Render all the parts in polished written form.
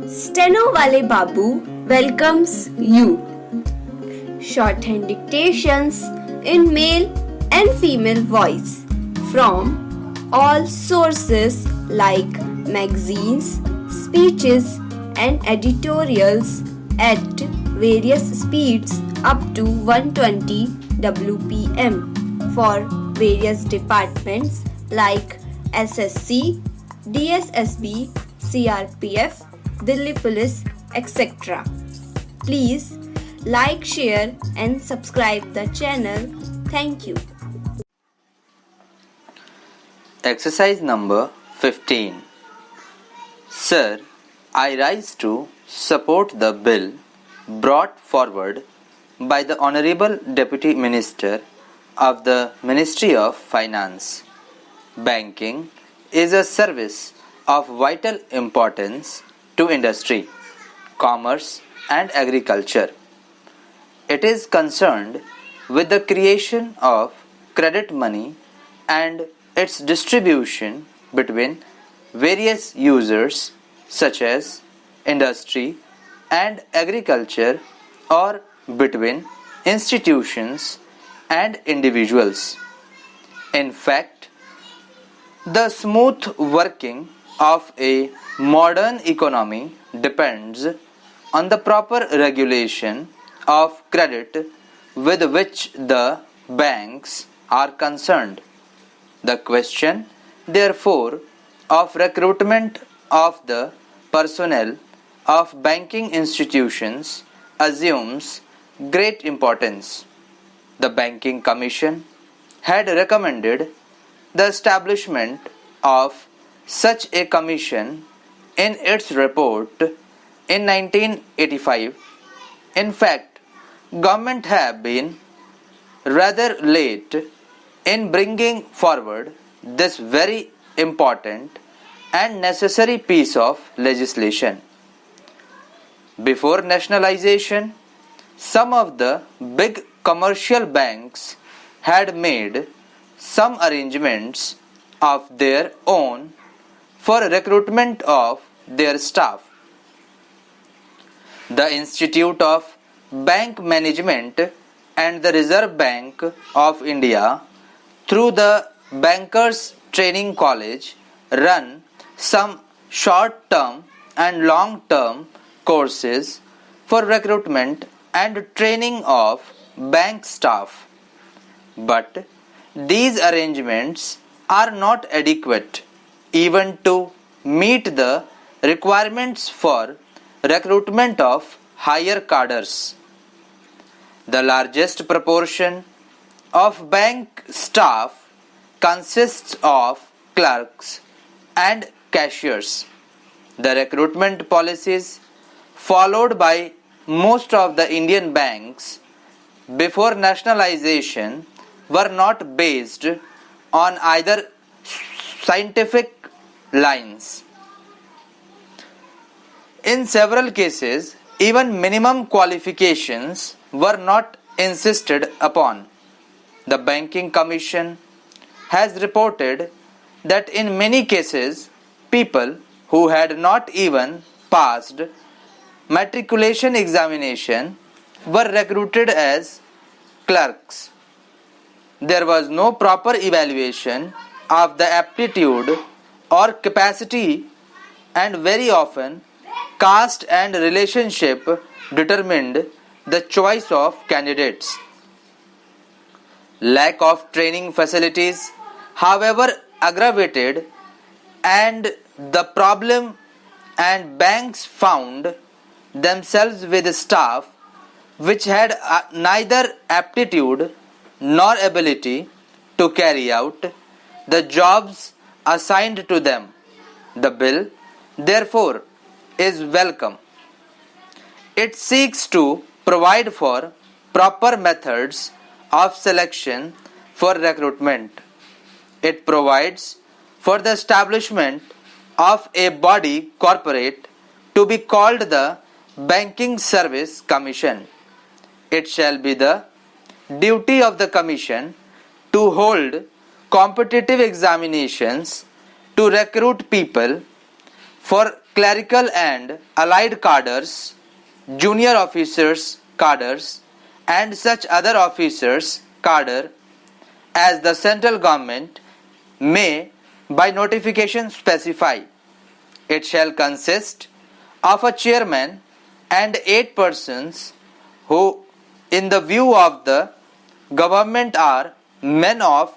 Steno Wale Babu welcomes you. Shorthand dictations in male and female voice from all sources like magazines, speeches, and editorials at various speeds up to 120 WPM for various departments like SSC, DSSB, CRPF, Delhi Police, etc. Please like, share, and subscribe the channel. Thank you. Exercise number 15. Sir, I rise to support the bill brought forward by the Honorable Deputy Minister of the Ministry of Finance. Banking is a service of vital importance to industry, commerce, and agriculture. It is concerned with the creation of credit money and its distribution between various users such as industry and agriculture or between institutions and individuals. In fact, the smooth working of a modern economy depends on the proper regulation of credit with which the banks are concerned. The question, therefore, of recruitment of the personnel of banking institutions assumes great importance. The Banking Commission had recommended the establishment of such a commission in its report in 1985. In fact, government have been rather late in bringing forward this very important and necessary piece of legislation. Before nationalization, some of the big commercial banks had made some arrangements of their own for recruitment of their staff. The Institute of Bank Management and the Reserve Bank of India, through the Bankers Training College, run some short-term and long-term courses for recruitment and training of bank staff. But these arrangements are not adequate even to meet the requirements for recruitment of higher cadres. The largest proportion of bank staff consists of clerks and cashiers. The recruitment policies followed by most of the Indian banks before nationalization were not based on either scientific lines. In several cases, even minimum qualifications were not insisted upon. The Banking Commission has reported that in many cases, people who had not even passed matriculation examination were recruited as clerks. There was no proper evaluation of the aptitude or capacity, and very often caste and relationship determined the choice of candidates. Lack of training facilities, however, aggravated and the problem, and banks found themselves with staff which had neither aptitude nor ability to carry out the jobs assigned to them. The bill, therefore, is welcome. It seeks to provide for proper methods of selection for recruitment. It provides for the establishment of a body corporate to be called the Banking Service Commission. It shall be the duty of the Commission to hold competitive examinations to recruit people for clerical and allied cadres, junior officers cadres, and such other officers cadre as the central government may by notification specify. It shall consist of a chairman and 8 persons who, in the view of the government, are men of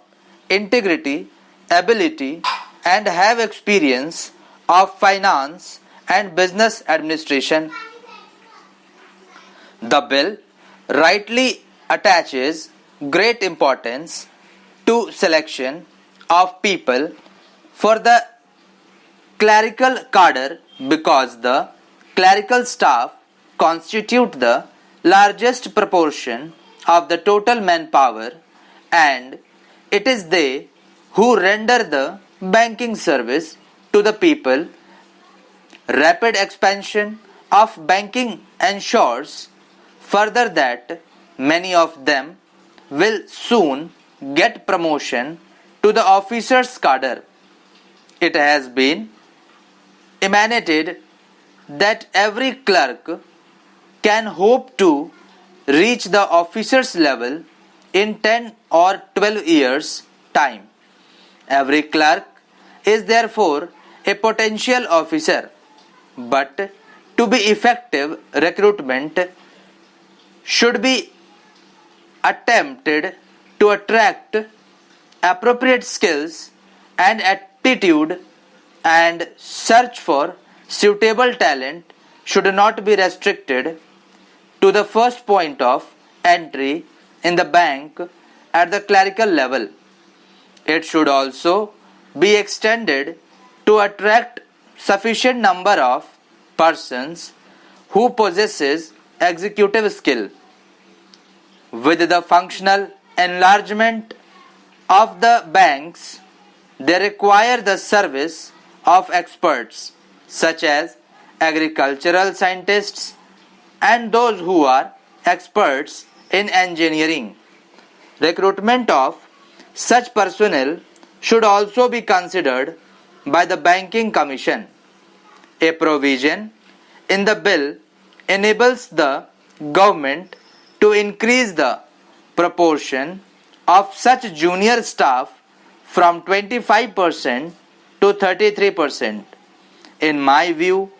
integrity, ability, and have experience of finance and business administration. The bill rightly attaches great importance to selection of people for the clerical cadre because the clerical staff constitute the largest proportion of the total manpower, and it is they who render the banking service to the people. Rapid expansion of banking ensures further that many of them will soon get promotion to the officers cadre. It has been emanated that every clerk can hope to reach the officers level in 10 or 12 years time. Every clerk is therefore a potential officer, but to be effective, recruitment should be attempted to attract appropriate skills and aptitude, and search for suitable talent should not be restricted to the first point of entry in the bank at the clerical level. It should also be extended to attract sufficient number of persons who possesses executive skill. With the functional enlargement of the banks, they require the service of experts such as agricultural scientists and those who are experts in engineering. Recruitment of such personnel should also be considered by the Banking Commission. A provision in the bill enables the government to increase the proportion of such junior staff from 25% to 33%. In my view,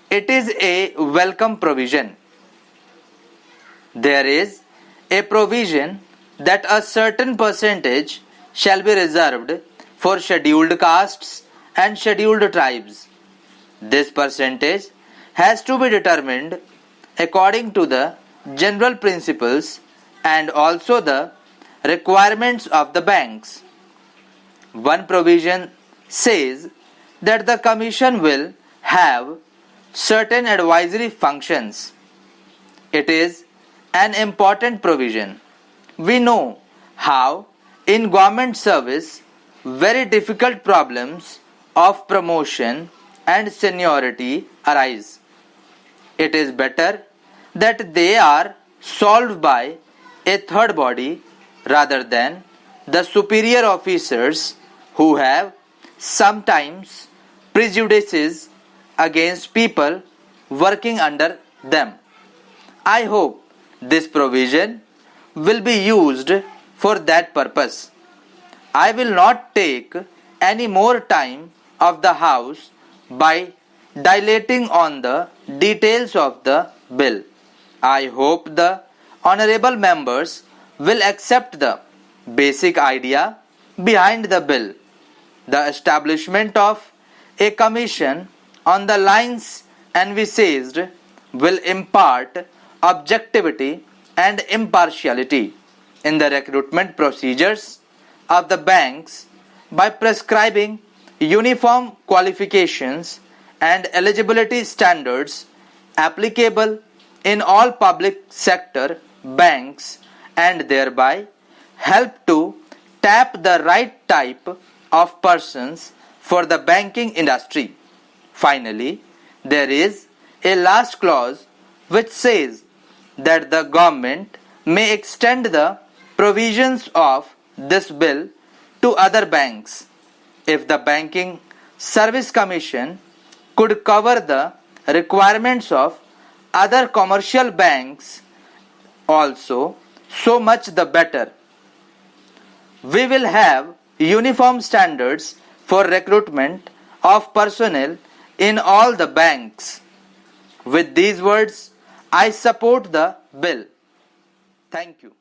it is a welcome provision. There is a provision that a certain percentage shall be reserved for scheduled castes and scheduled tribes. This percentage has to be determined according to the general principles and also the requirements of the banks. One provision says that the Commission will have certain advisory functions. It is an important provision. We know how in government service very difficult problems of promotion and seniority arise. It is better that they are solved by a third body rather than the superior officers who have sometimes prejudices against people working under them. I hope this provision will be used for that purpose. I will not take any more time of the House by dilating on the details of the bill. I hope the honorable members will accept the basic idea behind the bill. The establishment of a commission on the lines envisaged will impart objectivity and impartiality in the recruitment procedures of the banks by prescribing uniform qualifications and eligibility standards applicable in all public sector banks, and thereby help to tap the right type of persons for the banking industry. Finally, there is a last clause which says that the government may extend the provisions of this bill to other banks if the Banking Service Commission could cover the requirements of other commercial banks also, so much the better. We will have uniform standards for recruitment of personnel in all the banks. With these words, I support the bill. Thank you.